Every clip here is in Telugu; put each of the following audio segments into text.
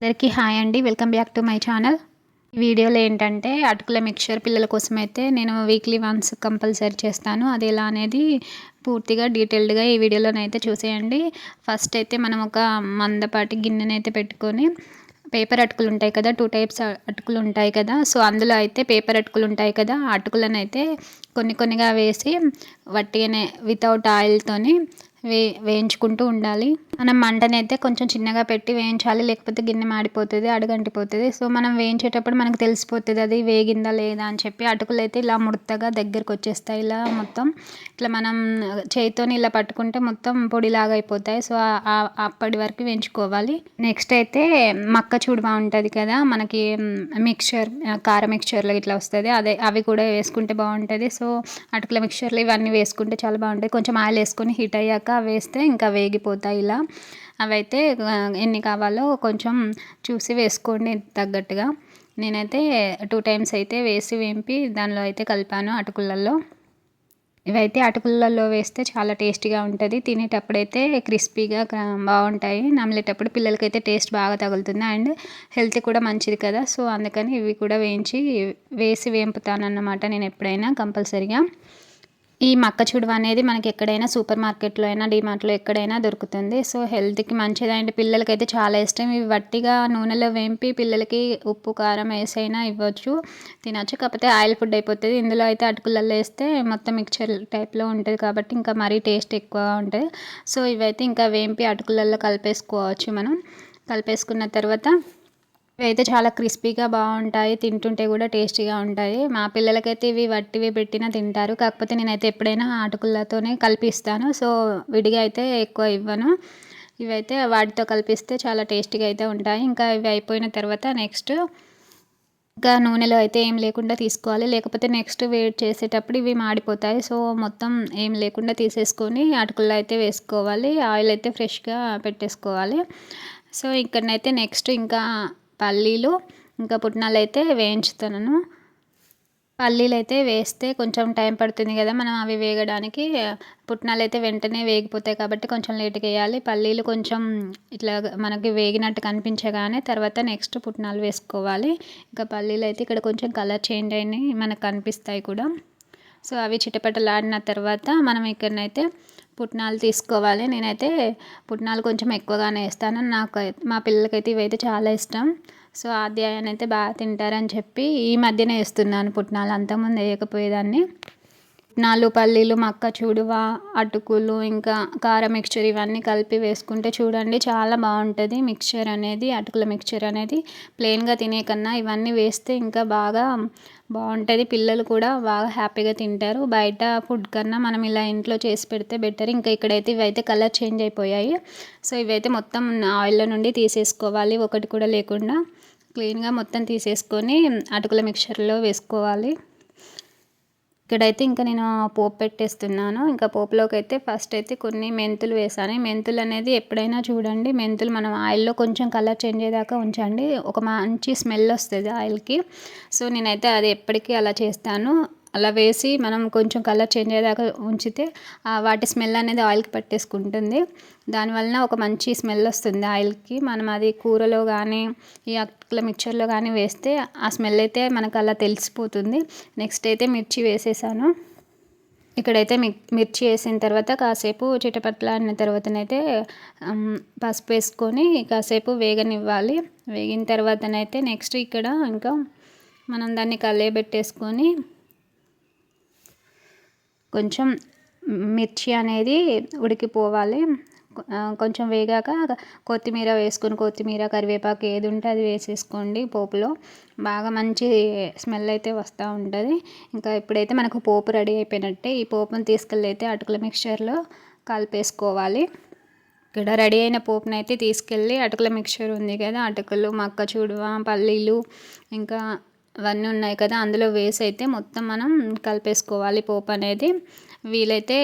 అందరికీ హాయ్ అండి. Welcome back to my channel. ఈ వీడియోలో ఏంటంటే అటుకుల మిక్చర్ పిల్లల కోసం అయితే నేను వీక్లీ వన్స్ కంపల్సరీ చేస్తాను. అది ఎలా అనేది పూర్తిగా డీటెయిల్డ్గా ఈ వీడియోలోనైతే చూసేయండి. ఫస్ట్ అయితే మనం ఒక మందపాటి గిన్నెనైతే పెట్టుకొని పేపర్ అటుకులు ఉంటాయి కదా, 2 టైప్స్ అటుకులు ఉంటాయి కదా. సో అందులో అయితే పేపర్ అటుకులు ఉంటాయి కదా, ఆ అటుకులను అయితే కొన్ని కొన్నిగా వేసి వట్టిగానే వితౌట్ ఆయిల్తోని వేయించుకుంటూ ఉండాలి. మనం మంటనైతే కొంచెం చిన్నగా పెట్టి వేయించాలి, లేకపోతే గిన్నె మాడిపోతుంది, అడుగంటిపోతుంది. సో మనం వేయించేటప్పుడు మనకు తెలిసిపోతుంది అది వేగిందా లేదా అని చెప్పి. అటుకులు అయితే ఇలా ముడతగా దగ్గరకు వచ్చేస్తాయి. ఇలా మొత్తం ఇట్లా మనం చేతితోని ఇలా పట్టుకుంటే మొత్తం పొడిలాగా అయిపోతాయి. సో అప్పటి వరకు వేయించుకోవాలి. నెక్స్ట్ అయితే మక్క చూడు బాగుంటుంది కదా మనకి, మిక్చర్ కార మిక్చర్లో ఇట్లా వస్తుంది, అవి కూడా వేసుకుంటే బాగుంటుంది. సో అటుకుల మిక్చర్లు ఇవన్నీ వేసుకుంటే చాలా బాగుంటుంది. కొంచెం ఆయిల్ వేసుకొని హీట్ అయ్యాక వేస్తే ఇంకా వేగిపోతాయి. ఇలా అవైతే ఎన్ని కావాలో కొంచెం చూసి వేసుకోండి తగ్గట్టుగా. నేనైతే 2 టైమ్స్ అయితే వేసి వేంపి దానిలో అయితే కలిపాను అటుకులలో. ఇవైతే అటుకులలో వేస్తే చాలా టేస్టీగా ఉంటుంది. తినేటప్పుడైతే క్రిస్పీగా బాగుంటాయి. నమిలేటప్పుడు పిల్లలకైతే టేస్ట్ బాగా తగులుతుంది అండ్ హెల్త్ కూడా మంచిది కదా. సో అందుకని ఇవి కూడా వేసి వేంపుతాను అన్నమాట నేను ఎప్పుడైనా కంపల్సరీగా. ఈ మక్క చూడువ అనేది మనకి ఎక్కడైనా సూపర్ మార్కెట్లో అయినా, డీమార్ట్లో ఎక్కడైనా దొరుకుతుంది. సో హెల్త్కి మంచిది అండ్ పిల్లలకైతే చాలా ఇష్టం. ఇవి వట్టిగా నూనెలో వేంపి పిల్లలకి ఉప్పు కారం వేసైనా ఇవ్వచ్చు, తినచ్చు. కాకపోతే ఆయిల్ ఫుడ్ అయిపోతుంది. ఇందులో అయితే అటుకులలో వేస్తే మొత్తం మిక్చర్ టైప్లో ఉంటుంది కాబట్టి ఇంకా మరీ టేస్ట్ ఎక్కువగా ఉంటుంది. సో ఇవైతే ఇంకా వేంపి అటుకులలో కలిపేసుకోవచ్చు. మనం కలిపేసుకున్న తర్వాత ఇవైతే చాలా క్రిస్పీగా బాగుంటాయి, తింటుంటే కూడా టేస్టీగా ఉంటాయి. మా పిల్లలకైతే ఇవి వట్టివి పెట్టినా తింటారు. కాకపోతే నేనైతే ఎప్పుడైనా అటుకులతోనే కలిపిస్తాను. సో విడిగా అయితే ఎక్కువ ఇవ్వను. ఇవైతే వాటితో కలిపిస్తే చాలా టేస్టీగా అయితే ఉంటాయి. ఇంకా ఇవి అయిపోయిన తర్వాత నెక్స్ట్ ఇంకా నూనెలో అయితే ఏం లేకుండా తీసుకోవాలి, లేకపోతే నెక్స్ట్ వేడి చేసేటప్పుడు ఇవి మాడిపోతాయి. సో మొత్తం ఏం లేకుండా తీసేసుకొని అటుకుల్లో అయితే వేసుకోవాలి. ఆయిల్ అయితే ఫ్రెష్గా పెట్టేసుకోవాలి. సో ఇక్కడనైతే నెక్స్ట్ ఇంకా పల్లీలు ఇంకా పుట్నాలు అయితే వేయించుతాను. పల్లీలు అయితే వేస్తే కొంచెం టైం పడుతుంది కదా మనం అవి వేగడానికి. పుట్నాలు అయితే వెంటనే వేగిపోతాయి కాబట్టి కొంచెం లేట్గా వేయాలి. పల్లీలు కొంచెం ఇట్లా మనకి వేగినట్టు కనిపించగానే తర్వాత నెక్స్ట్ పుట్నాలు వేసుకోవాలి. ఇంకా పల్లీలు అయితే ఇక్కడ కొంచెం కలర్ చేంజ్ అయినాయి మనకు కనిపిస్తాయి కూడా. సో అవి చిటపటలాడిన తర్వాత మనం ఇక్కడనైతే పుట్నాలు తీసుకోవాలి. నేనైతే పుట్నాలు కొంచెం ఎక్కువగానే వేస్తాను. మా పిల్లలకైతే ఇవైతే చాలా ఇష్టం. సో ఆద్యాయన అయితే బాగా తింటారని చెప్పి ఈ మధ్యనే వేస్తున్నాను పుట్నాలు, అంతకుముందు వేయకపోయేదాన్ని. పుట్నాలు, పల్లీలు, మక్క చూడువ, అటుకులు ఇంకా కారం మిక్చర్ ఇవన్నీ కలిపి వేసుకుంటే చూడండి చాలా బాగుంటుంది మిక్చర్ అనేది. అటుకుల మిక్చర్ అనేది ప్లెయిన్గా తినే కన్నా ఇవన్నీ వేస్తే ఇంకా బాగా బాగుంటుంది. పిల్లలు కూడా బాగా హ్యాపీగా తింటారు. బయట ఫుడ్ కన్నా మనం ఇలా ఇంట్లో చేసి పెడితే బెటర్. ఇంకా ఇక్కడైతే ఇవైతే కలర్ చేంజ్ అయిపోయాయి. సో ఇవైతే మొత్తం ఆయిల్లో నుండి తీసేసుకోవాలి, ఒకటి కూడా లేకుండా క్లీన్గా మొత్తం తీసేసుకొని అటుకుల మిక్చర్లో వేసుకోవాలి. ఇక్కడైతే ఇంకా నేను పోపు పెట్టేస్తున్నాను. ఇంకా పోపులోకి అయితే ఫస్ట్ అయితే కొన్ని మెంతులు వేసాను. మెంతులు అనేది ఎప్పుడైనా చూడండి, మెంతులు మనం ఆయిల్లో కొంచెం కలర్ చేంజ్ అయ్యేదాకా ఉంచండి, ఒక మంచి స్మెల్ వస్తుంది ఆయిల్కి. సో నేనైతే అది ఎప్పటికీ అలా చేస్తాను. అలా వేసి మనం కొంచెం కలర్ చేంజ్ అయ్యేదాకా ఉంచితే వాటి స్మెల్ అనేది ఆయిల్కి పట్టేసుకుంటుంది. దానివలన ఒక మంచి స్మెల్ వస్తుంది ఆయిల్కి. మనం అది కూరలో కానీ ఈ అటుకుల మిక్చర్లో కానీ వేస్తే ఆ స్మెల్ అయితే మనకు అలా తెలిసిపోతుంది. నెక్స్ట్ అయితే మిర్చి వేసేసాను. ఇక్కడైతే మిర్చి వేసిన తర్వాత కాసేపు చిటపట్లాడిన తర్వాతనైతే పసుపు వేసుకొని కాసేపు వేగనివ్వాలి. వేగిన తర్వాతనైతే నెక్స్ట్ ఇక్కడ ఇంకా మనం దాన్ని కలయబెట్టేసుకొని కొంచెం మిర్చి అనేది ఉడికిపోవాలి. కొంచెం వేగాక కొత్తిమీర వేసుకొని, కొత్తిమీర కరివేపాకు ఏది ఉంటే అది వేసేసుకోండి పోపులో. బాగా మంచి స్మెల్ అయితే వస్తూ ఉంటుంది. ఇంకా ఇప్పుడైతే మనకు పోపు రెడీ అయిపోయినట్టే. ఈ పోపును తీసుకెళ్ళి అయితే అటుకుల మిక్చర్లో కలిపేసుకోవాలి. ఇక్కడ రెడీ అయిన పోపును అయితే తీసుకెళ్ళి అటుకుల మిక్చర్ ఉంది కదా, అటుకులు, మక్క చూడువ, పల్లీలు ఇంకా అవన్నీ ఉన్నాయి కదా, అందులో వేసి అయితే మొత్తం మనం కలిపేసుకోవాలి పోపు అనేది. వీలైతే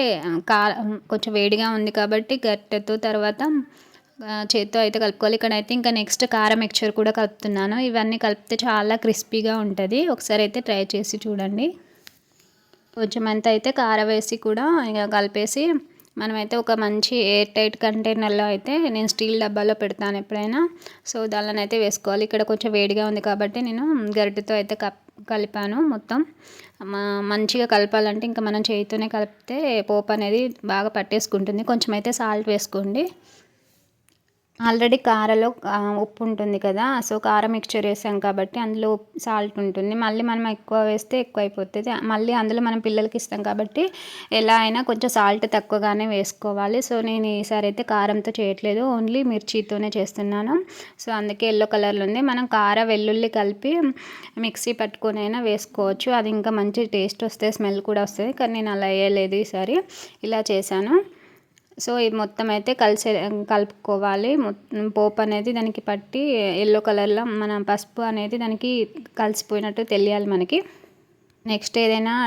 కొంచెం వేడిగా ఉంది కాబట్టి గట్టెతో తర్వాత చేత్తో అయితే కలుపుకోవాలి. ఇక్కడైతే ఇంకా నెక్స్ట్ కారం మిక్చర్ కూడా కలుపుతున్నాను. ఇవన్నీ కలిపితే చాలా క్రిస్పీగా ఉంటుంది. ఒకసారి అయితే ట్రై చేసి చూడండి. కొంచెం అంత అయితే కారం వేసి కూడా ఇక కలిపేసి మనమైతే ఒక మంచి ఎయిర్ టైట్ కంటైనర్లో అయితే నేను స్టీల్ డబ్బాలో పెడతాను ఎప్పుడైనా. సో దానిలోనైతే అయితే వేసుకోవాలి. ఇక్కడ కొంచెం వేడిగా ఉంది కాబట్టి నేను గరిటెతో అయితే కలిపాను మొత్తం. మంచిగా కలపాలంటే ఇంకా మనం చేతితోనే కలిపితే పోపు అనేది బాగా పట్టేసుకుంటుంది. కొంచెం అయితే సాల్ట్ వేసుకోండి. ఆల్రెడీ కారలో ఉప్పు ఉంటుంది కదా, సో కారం మిక్చర్ వేసాం కాబట్టి అందులో సాల్ట్ ఉంటుంది. మళ్ళీ మనం ఎక్కువ వేస్తే ఎక్కువ అయిపోతుంది. మళ్ళీ అందులో మనం పిల్లలకి ఇస్తాం కాబట్టి ఎలా అయినా కొంచెం సాల్ట్ తక్కువగానే వేసుకోవాలి. సో నేను ఈసారి అయితే కారంతో చేయట్లేదు, ఓన్లీ మిర్చితోనే చేస్తున్నాను. సో అందుకే ఎల్లో కలర్లో ఉంది. మనం వెల్లుల్లి కలిపి మిక్సీ పట్టుకొని అయినా వేసుకోవచ్చు, అది ఇంకా మంచి టేస్ట్ వస్తుంది, స్మెల్ కూడా వస్తుంది. కానీ నేను అలా వేయలేదు, ఈసారి ఇలా చేశాను. సో ఇది మొత్తం అయితే కలుపుకోవాలి. పోపు అనేది దానికి పట్టి ఎల్లో కలర్లో మన పసుపు అనేది దానికి కలిసిపోయినట్టు తెలియాలి మనకి. నెక్స్ట్ ఏదైనా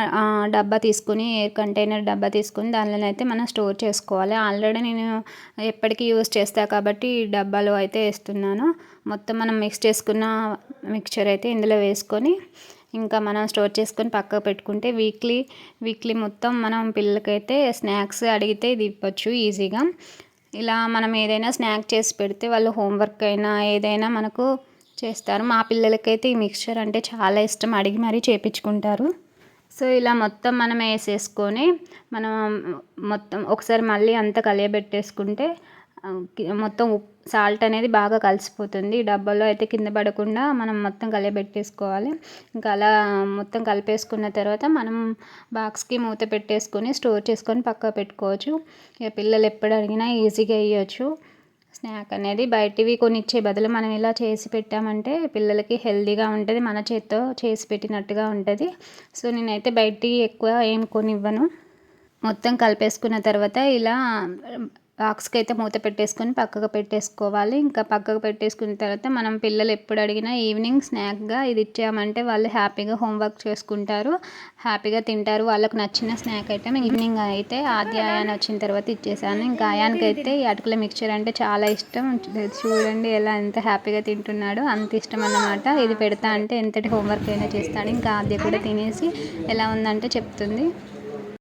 డబ్బా తీసుకుని, ఎయిర్ కంటైనర్ డబ్బా తీసుకుని దానిలోనైతే మనం స్టోర్ చేసుకోవాలి. ఆల్రెడీ నేను ఎప్పటికీ యూజ్ చేస్తాను కాబట్టి ఈ డబ్బాలో అయితే వేస్తున్నాను. మొత్తం మనం మిక్స్ చేసుకున్న మిక్చర్ అయితే ఇందులో వేసుకొని ఇంకా మనం స్టోర్ చేసుకొని పక్కకు పెట్టుకుంటే వీక్లీ మొత్తం మనం పిల్లలకైతే స్నాక్స్ అడిగితే ఇది ఇవ్వచ్చు ఈజీగా. ఇలా మనం ఏదైనా స్నాక్ చేసి పెడితే వాళ్ళు హోంవర్క్ అయినా ఏదైనా మనకు చేస్తారు. మా పిల్లలకైతే ఈ మిక్చర్ అంటే చాలా ఇష్టం, అడిగి మరీ చేపించుకుంటారు. సో ఇలా మొత్తం మనం వేసేసుకొని మనం మొత్తం ఒకసారి మళ్ళీ అంతా కలియబెట్టేసుకుంటే మొత్తం సాల్ట్ అనేది బాగా కలిసిపోతుంది. డబ్బాలో అయితే కింద పడకుండా మనం మొత్తం కలియబెట్టేసుకోవాలి. ఇంకా అలా మొత్తం కలిపేసుకున్న తర్వాత మనం బాక్స్కి మూత పెట్టేసుకొని స్టోర్ చేసుకొని పక్కకు పెట్టుకోవచ్చు. ఇక పిల్లలు ఎప్పుడు అడిగినా ఈజీగా ఇవ్వచ్చు. స్నాక్ అనేది బయటివి కొనిచ్చే బదులు మనం ఇలా చేసి పెట్టామంటే పిల్లలకి హెల్తీగా ఉంటుంది, మన చేత్తో చేసి పెట్టినట్టుగా ఉంటుంది. సో నేనైతే బయటికి ఎక్కువ ఏం కొనివ్వను. మొత్తం కలిపేసుకున్న తర్వాత ఇలా బాక్స్కి అయితే మూత పెట్టేసుకొని పక్కకు పెట్టేసుకోవాలి. ఇంకా పక్కకు పెట్టేసుకున్న తర్వాత మనం పిల్లలు ఎప్పుడు అడిగినా ఈవినింగ్ స్నాక్గా ఇది ఇచ్చామంటే వాళ్ళు హ్యాపీగా హోంవర్క్ చేసుకుంటారు, హ్యాపీగా తింటారు. వాళ్ళకు నచ్చిన స్నాక్ ఐటమ్. ఈవినింగ్ అయితే ఆయాన్ వచ్చిన తర్వాత ఇచ్చేసాను. ఇంకా ఆయాన్కి అయితే ఈ అటుకుల మిక్చర్ అంటే చాలా ఇష్టం. చూడండి ఎలా ఎంత హ్యాపీగా తింటున్నాడో, అంత ఇష్టం అన్నమాట. ఇది పెడతా అంటే ఎంతటి హోంవర్క్ అయినా చేస్తాడు. ఇంకా ఆద్య కూడా తినేసి ఎలా ఉందంటే చెప్తుంది.